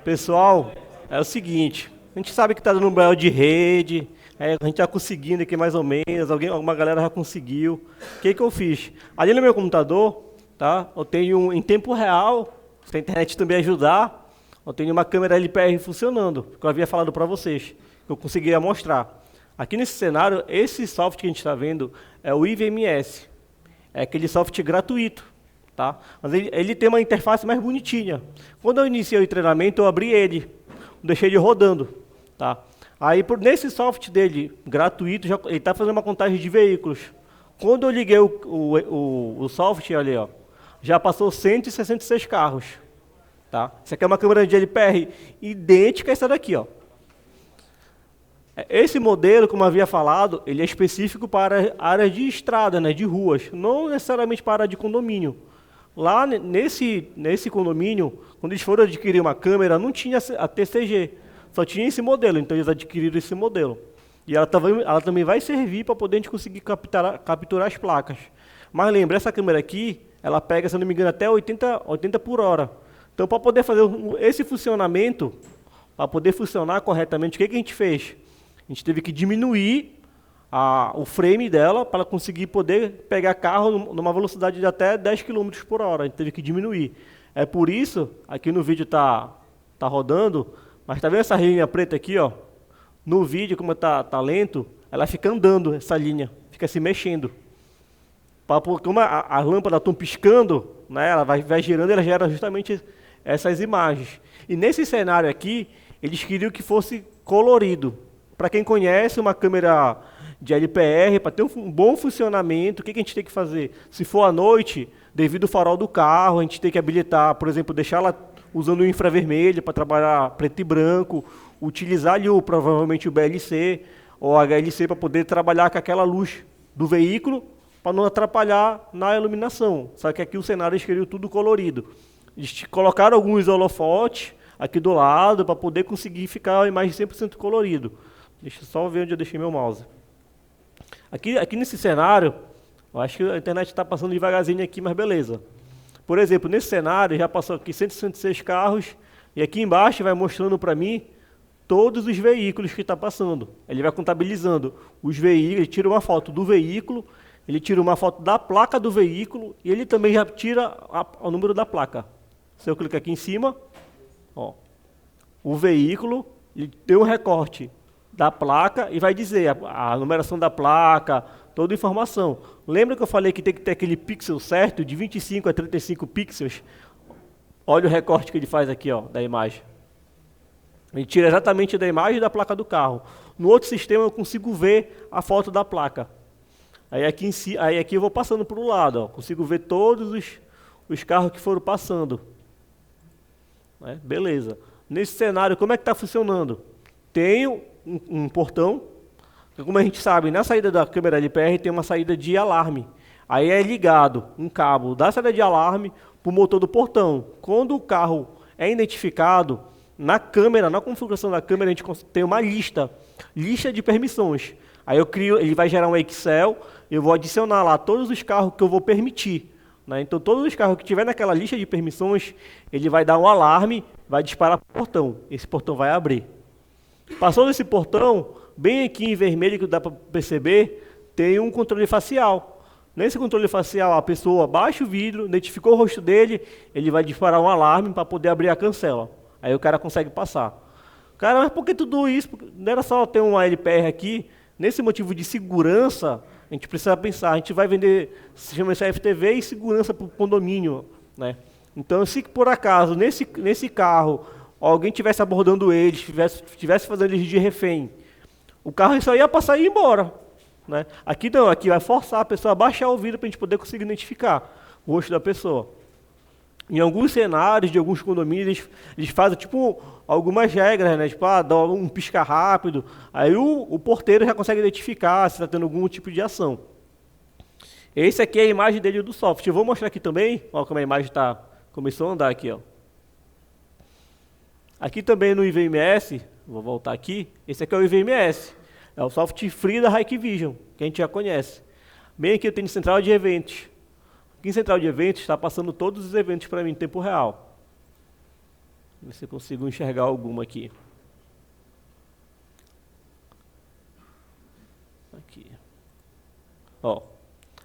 Pessoal, é o seguinte, a gente sabe que está dando um banho de rede, a gente está conseguindo aqui mais ou menos, alguma galera já conseguiu. O que eu fiz? Ali no meu computador, tá? Eu tenho em tempo real, se a internet também ajudar, eu tenho uma câmera LPR funcionando, que eu havia falado para vocês, que eu conseguiria mostrar. Aqui nesse cenário, esse software que a gente está vendo é o IVMS, é aquele software gratuito. Tá? Mas ele tem uma interface mais bonitinha. Quando eu iniciei o treinamento, eu abri ele, deixei ele rodando. Tá? Aí, nesse software dele, gratuito, ele está fazendo uma contagem de veículos. Quando eu liguei o software ali, ó, já passou 166 carros. Tá? Isso aqui é uma câmera de LPR idêntica a essa daqui. Ó. Esse modelo, como eu havia falado, ele é específico para áreas de estrada, né, de ruas, não necessariamente para área de condomínio. Lá nesse condomínio, quando eles foram adquirir uma câmera, não tinha a TCG, só tinha esse modelo, então eles adquiriram esse modelo. E ela também vai servir para poder a gente conseguir capturar as placas. Mas lembra, essa câmera aqui, ela pega, se eu não me engano, até 80 por hora. Então, para poder fazer esse funcionamento, para poder funcionar corretamente, o que a gente fez? A gente teve que diminuir o frame dela para conseguir poder pegar carro numa velocidade de até 10 km por hora. A gente teve que diminuir. É por isso, aqui no vídeo tá rodando, mas tá vendo essa linha preta aqui, ó? No vídeo, como tá lento, ela fica andando, essa linha, fica se mexendo. Como as lâmpadas estão piscando, né, ela vai girando, ela gera justamente essas imagens. E nesse cenário aqui, eles queriam que fosse colorido. Para quem conhece uma câmera de LPR, para ter um bom funcionamento, o que a gente tem que fazer? Se for à noite, devido ao farol do carro, a gente tem que habilitar, por exemplo, deixar ela usando o infravermelho para trabalhar preto e branco, utilizar ali provavelmente o BLC ou HLC para poder trabalhar com aquela luz do veículo para não atrapalhar na iluminação. Só que aqui o cenário eles queriam tudo colorido. Eles colocaram alguns holofotes aqui do lado para poder conseguir ficar a imagem 100% colorido. Deixa eu só ver onde eu deixei meu mouse. Aqui nesse cenário, eu acho que a internet está passando devagarzinho aqui, mas beleza. Por exemplo, nesse cenário, já passou aqui 166 carros, e aqui embaixo vai mostrando para mim todos os veículos que está passando. Ele vai contabilizando os veículos, ele tira uma foto do veículo, ele tira uma foto da placa do veículo, e ele também já tira o número da placa. Se eu clicar aqui em cima, ó, o veículo, ele tem um recorte da placa e vai dizer a numeração da placa, toda a informação. Lembra que eu falei que tem que ter aquele pixel certo, de 25 a 35 pixels? Olha o recorte que ele faz aqui, ó, da imagem. Ele tira exatamente da imagem e da placa do carro. No outro sistema eu consigo ver a foto da placa. Aí aqui eu vou passando para o lado, ó, consigo ver todos os carros que foram passando. Né? Beleza. Nesse cenário, como é que está funcionando? Tenho um portão, como a gente sabe, na saída da câmera LPR tem uma saída de alarme. Aí é ligado um cabo da saída de alarme para o motor do portão. Quando o carro é identificado, na câmera, na configuração da câmera, a gente tem uma lista de permissões. Aí ele vai gerar um Excel, eu vou adicionar lá todos os carros que eu vou permitir. Né? Então, todos os carros que tiver naquela lista de permissões, ele vai dar um alarme, vai disparar para o portão. Esse portão vai abrir. Passou desse portão, bem aqui em vermelho, que dá para perceber, tem um controle facial. Nesse controle facial, a pessoa baixa o vidro, identificou o rosto dele, ele vai disparar um alarme para poder abrir a cancela. Aí o cara consegue passar. Cara, mas por que tudo isso? Não era só ter uma LPR aqui? Nesse motivo de segurança, a gente precisa pensar, a gente vai vender, se chama isso FTV e segurança para o condomínio. Né? Então, se por acaso, nesse carro, alguém estivesse abordando eles, estivesse fazendo eles de refém, o carro só ia passar e ir embora. Né? Aqui não, aqui vai forçar a pessoa a baixar o vidro para a gente poder conseguir identificar o rosto da pessoa. Em alguns cenários de alguns condomínios, eles fazem tipo algumas regras, né? Tipo, dá um pisca rápido, aí o porteiro já consegue identificar se está tendo algum tipo de ação. Esse aqui é a imagem dele do software. Eu vou mostrar aqui também, ó, como a imagem começou a andar aqui. Ó. Aqui também no IVMS, vou voltar aqui, esse aqui é o IVMS, é o software free da Hikvision, que a gente já conhece. Bem aqui eu tenho central de eventos. Aqui em central de eventos está passando todos os eventos para mim em tempo real. Ver se eu consigo enxergar alguma aqui. Aqui. Ó.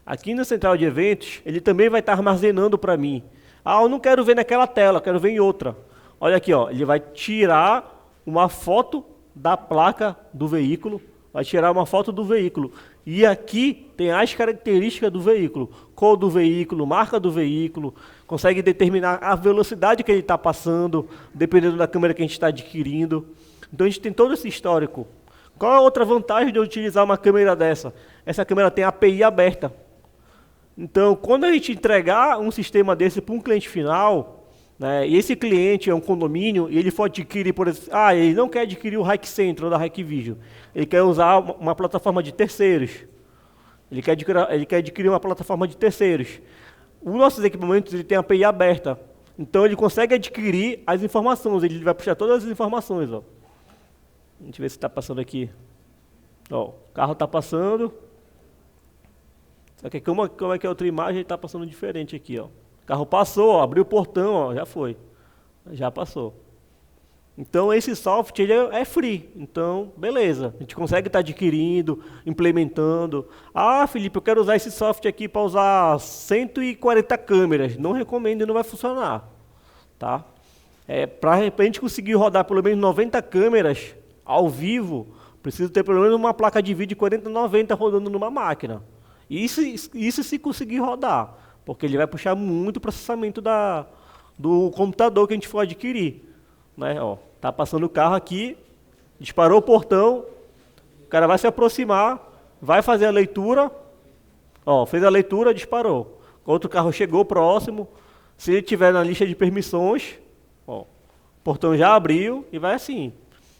Aqui na central de eventos, ele também vai estar armazenando para mim. Ah, eu não quero ver naquela tela, quero ver em outra. Olha aqui, ó, ele vai tirar uma foto da placa do veículo, vai tirar uma foto do veículo. E aqui tem as características do veículo, cor do veículo, marca do veículo, consegue determinar a velocidade que ele está passando, dependendo da câmera que a gente está adquirindo. Então a gente tem todo esse histórico. Qual é a outra vantagem de eu utilizar uma câmera dessa? Essa câmera tem API aberta. Então, quando a gente entregar um sistema desse para um cliente final, né, e esse cliente é um condomínio, e ele for adquirir, por exemplo, ele não quer adquirir o Hike Center ou da Hikvision, ele quer usar uma plataforma de terceiros, ele quer adquirir uma plataforma de terceiros. Os nossos equipamentos ele tem API aberta, então ele consegue adquirir as informações, ele vai puxar todas as informações. Ó. Deixa eu ver se está passando aqui. Ó, o carro está passando. Só que como é que a outra imagem está passando diferente aqui, ó. O carro passou, ó, abriu o portão, ó, já foi. Já passou. Então esse software ele é free. Então, beleza. A gente consegue estar adquirindo, implementando. Ah, Felipe, eu quero usar esse software aqui para usar 140 câmeras. Não recomendo e não vai funcionar. Tá? Para a gente conseguir rodar pelo menos 90 câmeras ao vivo, preciso ter pelo menos uma placa de vídeo 4090 rodando numa máquina. Isso se conseguir rodar, porque ele vai puxar muito o processamento do computador que a gente for adquirir. Né? Ó, tá passando o carro aqui, disparou o portão, o cara vai se aproximar, vai fazer a leitura, ó, fez a leitura, disparou. Outro carro chegou próximo, se ele estiver na lista de permissões, ó, o portão já abriu e vai assim.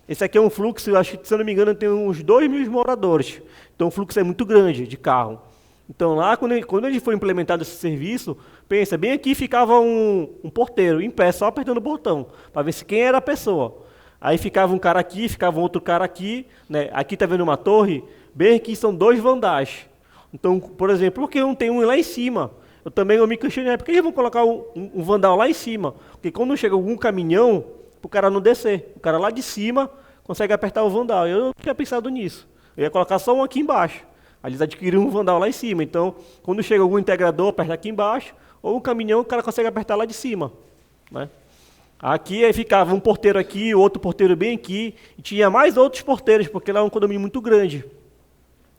Esse aqui é um fluxo, eu acho que, se eu não me engano, tem uns 2.000 moradores. Então o fluxo é muito grande de carro. Então lá, quando ele foi implementado esse serviço, pensa, bem aqui ficava um porteiro em pé, só apertando o botão, para ver se quem era a pessoa. Aí ficava um cara aqui, ficava outro cara aqui, né? Aqui está vendo uma torre, bem aqui são 2 vandais. Então, por exemplo, por que não tem um lá em cima? Eu me questionei, por que eles vão colocar um vandal lá em cima? Porque quando chega algum caminhão, para o cara não descer, o cara lá de cima consegue apertar o vandal. Eu não tinha pensado nisso, eu ia colocar só um aqui embaixo. Aí eles adquiriram um vandal lá em cima. Então, quando chega algum integrador, aperta aqui embaixo, ou um caminhão, o cara consegue apertar lá de cima. Né? Aqui aí ficava um porteiro aqui, outro porteiro bem aqui, e tinha mais outros porteiros, porque lá é um condomínio muito grande.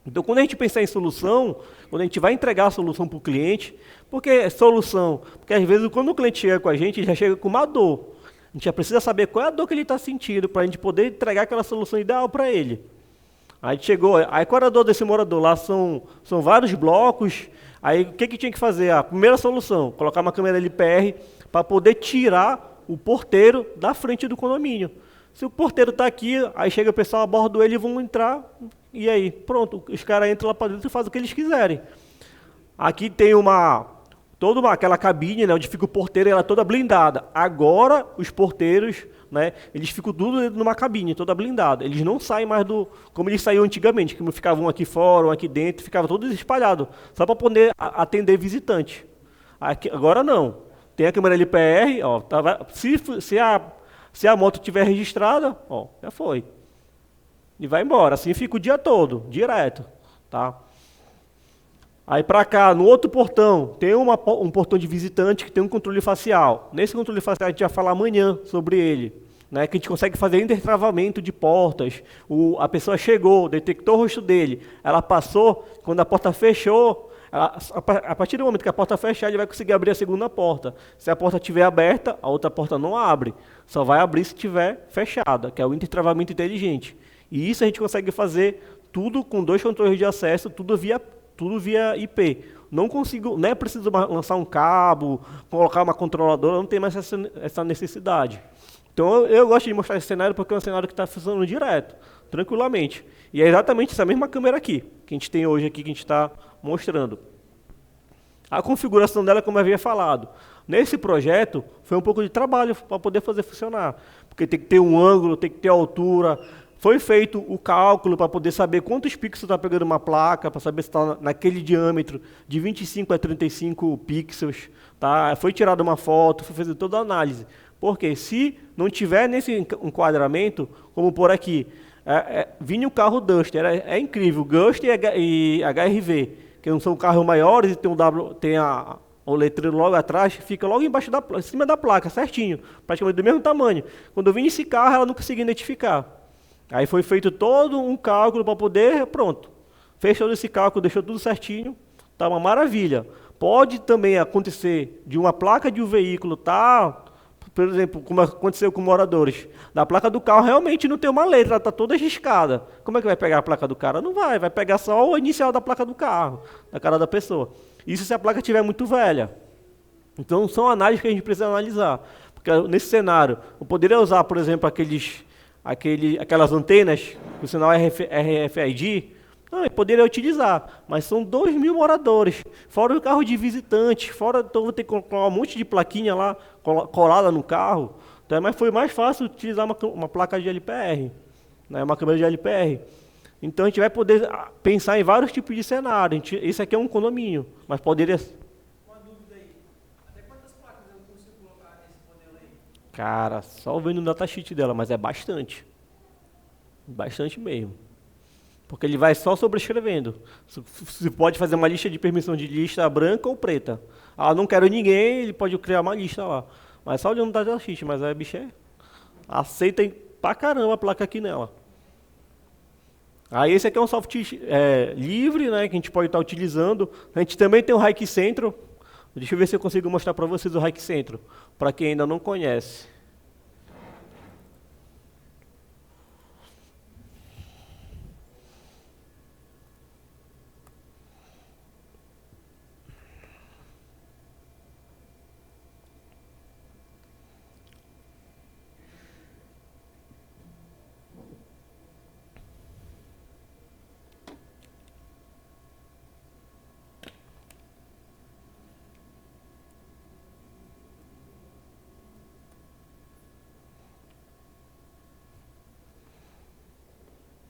Então, quando a gente pensar em solução, quando a gente vai entregar a solução para o cliente, porque é solução? Porque às vezes quando o cliente chega com a gente, ele já chega com uma dor. A gente já precisa saber qual é a dor que ele está sentindo, para a gente poder entregar aquela solução ideal para ele. Aí chegou, aí qual era a dor desse morador? Lá são vários blocos, aí o que tinha que fazer? A primeira solução, colocar uma câmera LPR para poder tirar o porteiro da frente do condomínio. Se o porteiro está aqui, aí chega o pessoal, aborda ele e vão entrar, e aí, pronto, os caras entram lá para dentro e fazem o que eles quiserem. Aqui tem aquela cabine, né, onde fica o porteiro, ela é toda blindada. Agora, os porteiros, né, eles ficam tudo numa cabine, toda blindada. Eles não saem mais como eles saíam antigamente, que ficavam aqui fora, um aqui dentro, ficavam todos espalhados, só para poder atender visitante. Agora não. Tem a câmera LPR, ó, se a moto estiver registrada, ó, já foi. E vai embora. Assim fica o dia todo, direto. Tá? Aí para cá, no outro portão, tem um portão de visitante que tem um controle facial. Nesse controle facial a gente vai falar amanhã sobre ele. Né, que a gente consegue fazer intertravamento de portas. A pessoa chegou, detectou o rosto dele, ela passou, quando a porta fechou, a partir do momento que a porta fechar, ele vai conseguir abrir a segunda porta. Se a porta estiver aberta, a outra porta não abre. Só vai abrir se estiver fechada, que é o intertravamento inteligente. E isso a gente consegue fazer tudo com 2 controles de acesso, tudo via IP. Não é preciso lançar um cabo, colocar uma controladora, não tem mais essa necessidade. Então eu gosto de mostrar esse cenário porque é um cenário que está funcionando direto, tranquilamente. E é exatamente essa mesma câmera aqui, que a gente tem hoje aqui, que a gente está mostrando. A configuração dela, como eu havia falado, nesse projeto foi um pouco de trabalho para poder fazer funcionar. Porque tem que ter um ângulo, tem que ter altura, Foi feito o cálculo para poder saber quantos pixels está pegando uma placa, para saber se está naquele diâmetro de 25 a 35 pixels. Tá? Foi tirada uma foto, foi fazer toda a análise. Porque se não tiver nesse enquadramento, como por aqui, vinha o carro Duster, é incrível, Duster e HRV, que não são carros maiores e tem o letreiro logo atrás, fica logo embaixo em cima da placa, certinho, praticamente do mesmo tamanho. Quando eu vim nesse carro, ela não conseguia identificar. Aí foi feito todo um cálculo para poder, pronto, fez todo esse cálculo, deixou tudo certinho, tá uma maravilha. Pode também acontecer de uma placa de um veículo por exemplo, como aconteceu com moradores, da placa do carro realmente não tem uma letra, ela está toda riscada. Como é que vai pegar a placa do cara? Não vai pegar só o inicial da placa do carro, da cara da pessoa. Isso se a placa estiver muito velha. Então são análises que a gente precisa analisar. Porque nesse cenário, eu poderia usar, por exemplo, aquelas antenas, que o sinal RFID, eu poderia utilizar, mas são 2.000 moradores, fora o carro de visitante, então vou ter que colocar um monte de plaquinha lá, colada no carro, então, mas foi mais fácil utilizar uma placa de LPR, né, uma câmera de LPR. Então a gente vai poder pensar em vários tipos de cenário. Esse aqui é um condomínio, mas poderia... Uma dúvida aí, até quantas placas eu consigo colocar nesse modelo aí? Cara, só vendo no datasheet dela, mas é bastante. Bastante mesmo. Porque ele vai só sobrescrevendo. Você pode fazer uma lista de permissão de lista branca ou preta. Não quero ninguém, ele pode criar uma lista lá. Mas só olhando o datasheet, mas a bicha aceita pra caramba a placa aqui nela. Aí esse aqui é um software livre, né, que a gente pode estar utilizando. A gente também tem o Hike Centro. Deixa eu ver se eu consigo mostrar para vocês o Hike Centro, para quem ainda não conhece.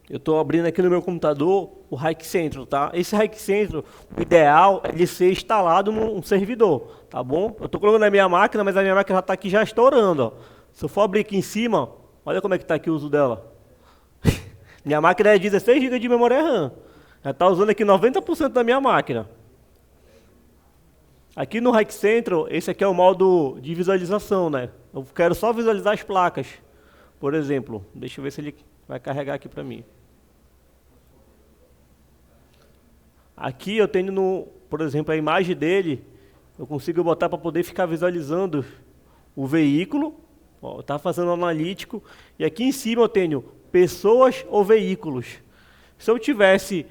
Eu estou abrindo aqui no meu computador o Hike Centro, tá? Esse Hike Centro, o ideal é ele ser instalado num servidor, tá bom? Eu estou colocando na minha máquina, mas a minha máquina já está aqui já estourando, ó. Se eu for abrir aqui em cima, olha como é que está aqui o uso dela. Minha máquina é 16 GB de memória RAM. Já está usando aqui 90% da minha máquina. Aqui no Hike Centro, esse aqui é o modo de visualização, né? Eu quero só visualizar as placas. Por exemplo, deixa eu ver se ele vai carregar aqui para mim. Aqui eu tenho, por exemplo, a imagem dele, eu consigo botar para poder ficar visualizando o veículo. Está fazendo analítico. E aqui em cima eu tenho pessoas ou veículos. Se eu tivesse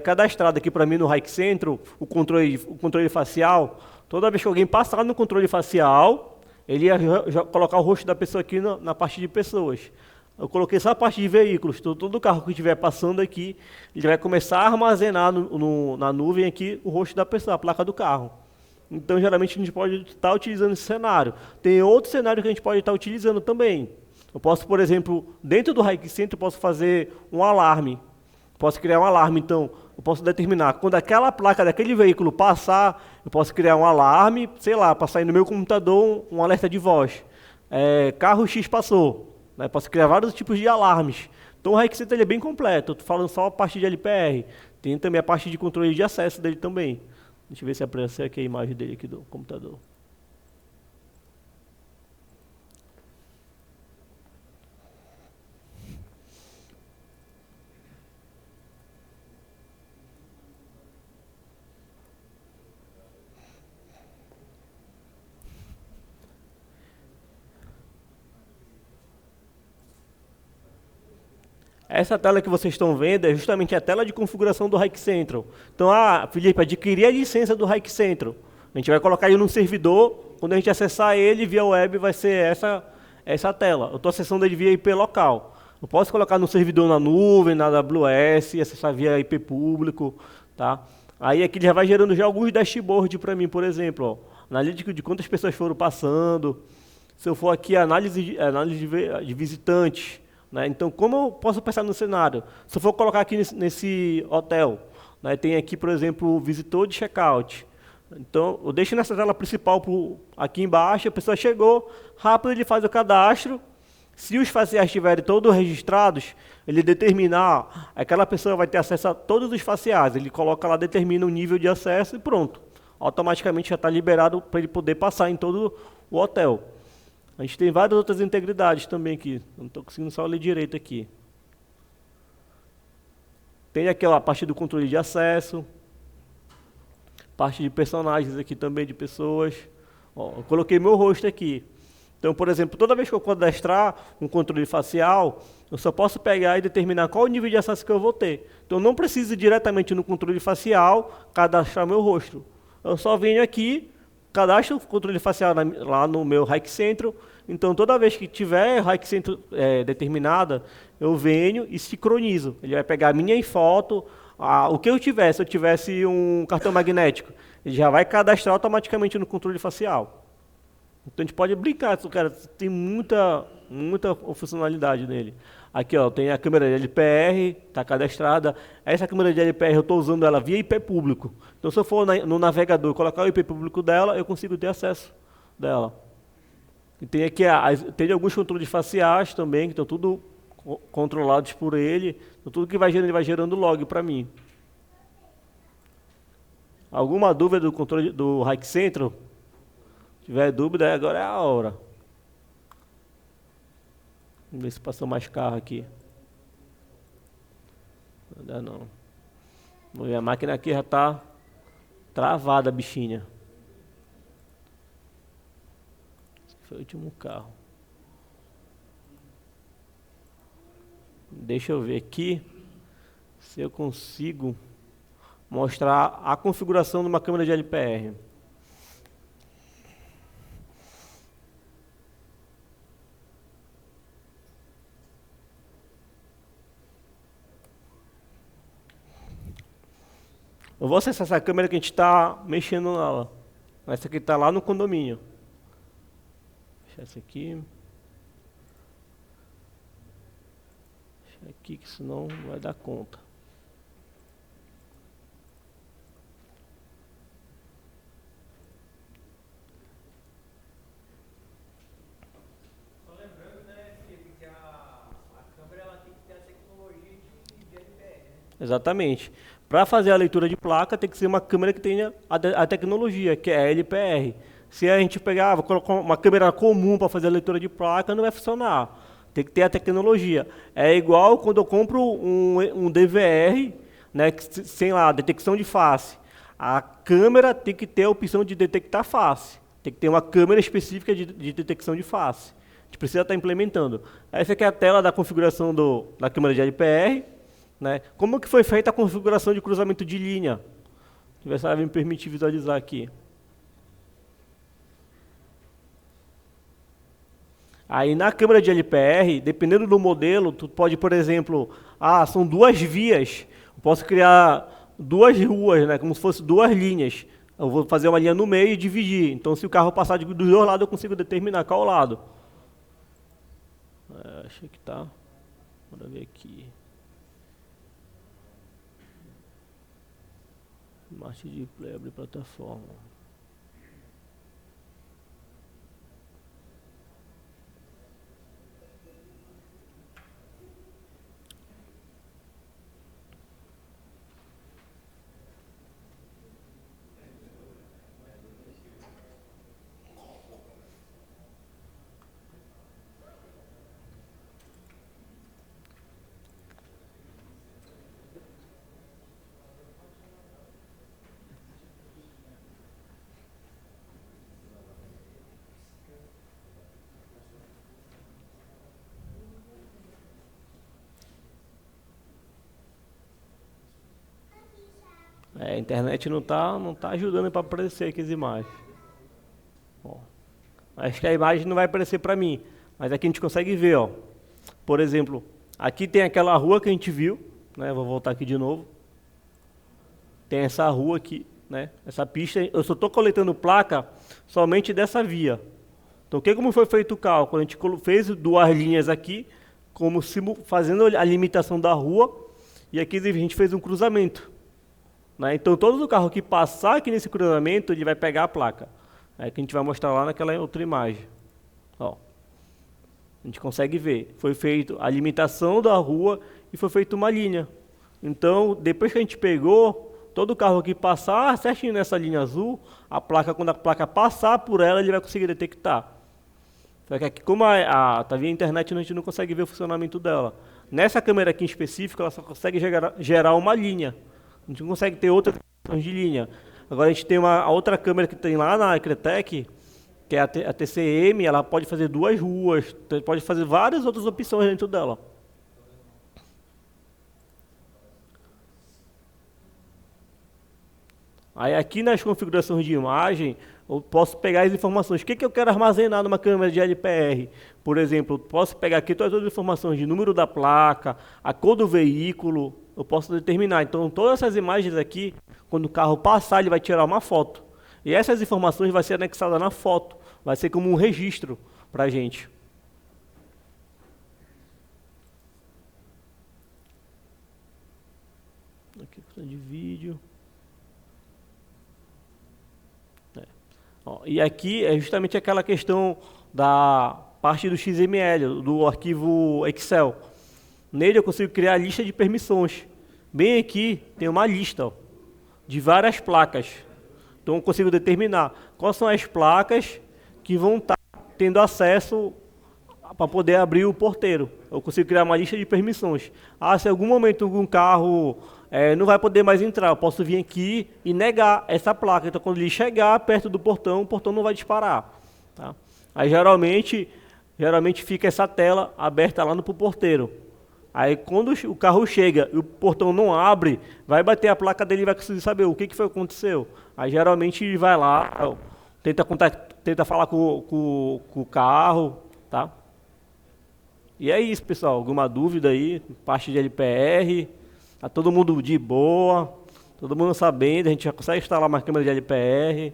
cadastrado aqui para mim no Hike Centro o controle facial, toda vez que alguém passar no controle facial, ele ia já colocar o rosto da pessoa aqui na parte de pessoas. Eu coloquei só a parte de veículos, então todo carro que estiver passando aqui, ele vai começar a armazenar na nuvem aqui o rosto da pessoa, a placa do carro. Então, geralmente, a gente pode estar utilizando esse cenário. Tem outro cenário que a gente pode estar utilizando também. Eu posso, por exemplo, dentro do Hike Centro, eu posso fazer um alarme. Posso criar um alarme, então, eu posso determinar, quando aquela placa daquele veículo passar, eu posso criar um alarme, sei lá, para sair no meu computador um alerta de voz. Carro X passou. Né? Posso criar vários tipos de alarmes. Então o Hike Centro ele é bem completo. Eu estou falando só a parte de LPR. Tem também a parte de controle de acesso dele também. Deixa eu ver se apareceu aqui a imagem dele aqui do computador. Essa tela que vocês estão vendo é justamente a tela de configuração do Hike Central. Então, Felipe, adquirir a licença do Hike Central. A gente vai colocar ele num servidor, quando a gente acessar ele via web vai ser essa tela. Eu estou acessando ele via IP local. Eu posso colocar no servidor na nuvem, na AWS, acessar via IP público. Tá? Aí aqui ele já vai gerando já alguns dashboards para mim, por exemplo. Analítico de quantas pessoas foram passando. Se eu for aqui, análise de visitantes. né? Então, como eu posso pensar no cenário? Se eu for colocar aqui nesse hotel, né, tem aqui, por exemplo, o visitor de checkout. Então, eu deixo nessa tela principal aqui embaixo, a pessoa chegou, rápido ele faz o cadastro. Se os faciais estiverem todos registrados, ele determinar, aquela pessoa vai ter acesso a todos os faciais. Ele coloca lá, determina o nível de acesso e pronto. Automaticamente já está liberado para ele poder passar em todo o hotel. A gente tem várias outras integridades também aqui. Não estou conseguindo só ler direito aqui. Tem aqui a parte do controle de acesso. Parte de personagens aqui também, de pessoas. Ó, eu coloquei meu rosto aqui. Então, por exemplo, toda vez que eu cadastrar um controle facial, eu só posso pegar e determinar qual o nível de acesso que eu vou ter. Então, eu não preciso ir diretamente no controle facial cadastrar meu rosto. Eu só venho aqui, cadastro o controle facial lá no meu Hike Central. Então, toda vez que tiver Hike Central determinada, eu venho e sincronizo. Ele vai pegar a minha foto, o que eu tivesse. Se eu tivesse um cartão magnético, ele já vai cadastrar automaticamente no controle facial. Então a gente pode brincar, cara, tem muita funcionalidade nele. Aqui, ó, tem a câmera de LPR, está cadastrada. Essa câmera de LPR eu estou usando ela via IP público. Então se eu for no navegador e colocar o IP público dela, eu consigo ter acesso dela. E tem aqui, tem alguns controles faciais também, que estão tudo controlados por ele. Então tudo que vai gerando, ele vai gerando log para mim. Alguma dúvida do controle do Hike Central? Se tiver dúvida, agora é a hora. Vamos ver se passou mais carro aqui. Ainda não. Vamos ver, a máquina aqui já está travada, bichinha. Esse foi o último carro. Deixa eu ver aqui se eu consigo mostrar a configuração de uma câmera de LPR. Eu vou acessar essa câmera que a gente está mexendo nela. Essa aqui está lá no condomínio. Vou fechar essa aqui. Fechar aqui, que senão não vai dar conta. Só lembrando, né, Felipe, que a câmera ela tem que ter a tecnologia de LPR, né? Exatamente. Para fazer a leitura de placa, tem que ser uma câmera que tenha a tecnologia, que é a LPR. Se a gente pegar, vou colocar uma câmera comum para fazer a leitura de placa, não vai funcionar. Tem que ter a tecnologia. É igual quando eu compro um DVR, né, sem lá, detecção de face. A câmera tem que ter a opção de detectar face. Tem que ter uma câmera específica de detecção de face. A gente precisa estar implementando. Essa aqui é a tela da configuração da câmera de LPR. Né? Como que foi feita a configuração de cruzamento de linha? Se vai me permitir visualizar aqui. Aí na câmera de LPR, dependendo do modelo, tu pode, por exemplo, são duas vias. Eu posso criar duas ruas, né, como se fossem duas linhas. Eu vou fazer uma linha no meio e dividir. Então, se o carro passar dos dois lados, eu consigo determinar qual lado. Acho que tá. Bora ver aqui. Marcha de play, abrir plataforma. A internet não tá ajudando para aparecer aqui as imagens. Ó, acho que a imagem não vai aparecer para mim, mas aqui a gente consegue ver, ó. Por exemplo, aqui tem aquela rua que a gente viu, né? Vou voltar aqui de novo. Tem essa rua aqui, né? Essa pista, eu só estou coletando placa somente dessa via. Então, como foi feito o cálculo? A gente fez duas linhas aqui, como fazendo a limitação da rua, e aqui a gente fez um cruzamento. Né? Então, todo carro que passar aqui nesse cruzamento, ele vai pegar a placa. É que a gente vai mostrar lá naquela outra imagem. Ó, a gente consegue ver. Foi feita a limitação da rua e foi feita uma linha. Então, depois que a gente pegou, todo carro que passar certinho nessa linha azul, a placa, quando a placa passar por ela, ele vai conseguir detectar. Só que aqui, como tá via internet, a gente não consegue ver o funcionamento dela. Nessa câmera aqui em específico, ela só consegue gerar uma linha. A gente não consegue ter outras opções de linha. Agora a gente tem a outra câmera que tem lá na Ecretec, que é a TCM, ela pode fazer 2 ruas, pode fazer várias outras opções dentro dela. Aí aqui nas configurações de imagem, eu posso pegar as informações. O que eu quero armazenar numa câmera de LPR? Por exemplo, eu posso pegar aqui todas as informações de número da placa, a cor do veículo, eu posso determinar. Então, todas essas imagens aqui, quando o carro passar, ele vai tirar uma foto. E essas informações vão ser anexadas na foto. Vai ser como um registro para a gente. Aqui, de vídeo. Ó, e aqui é justamente aquela questão da parte do XML, do arquivo Excel. Nele eu consigo criar a lista de permissões. Bem aqui tem uma lista, ó, de várias placas. Então eu consigo determinar quais são as placas que vão estar tendo acesso para poder abrir o porteiro. Eu consigo criar uma lista de permissões. Se em algum momento algum carro não vai poder mais entrar, eu posso vir aqui e negar essa placa. Então, quando ele chegar perto do portão, o portão não vai disparar. Tá? Aí, geralmente fica essa tela aberta lá no porteiro. Aí, quando o carro chega e o portão não abre, vai bater a placa dele e vai conseguir saber o que foi que aconteceu. Aí, geralmente, ele vai lá, tenta falar com o carro, tá? E é isso, pessoal. Alguma dúvida aí? Parte de LPR. Tá todo mundo de boa. Todo mundo sabendo. A gente já consegue instalar mais câmera de LPR.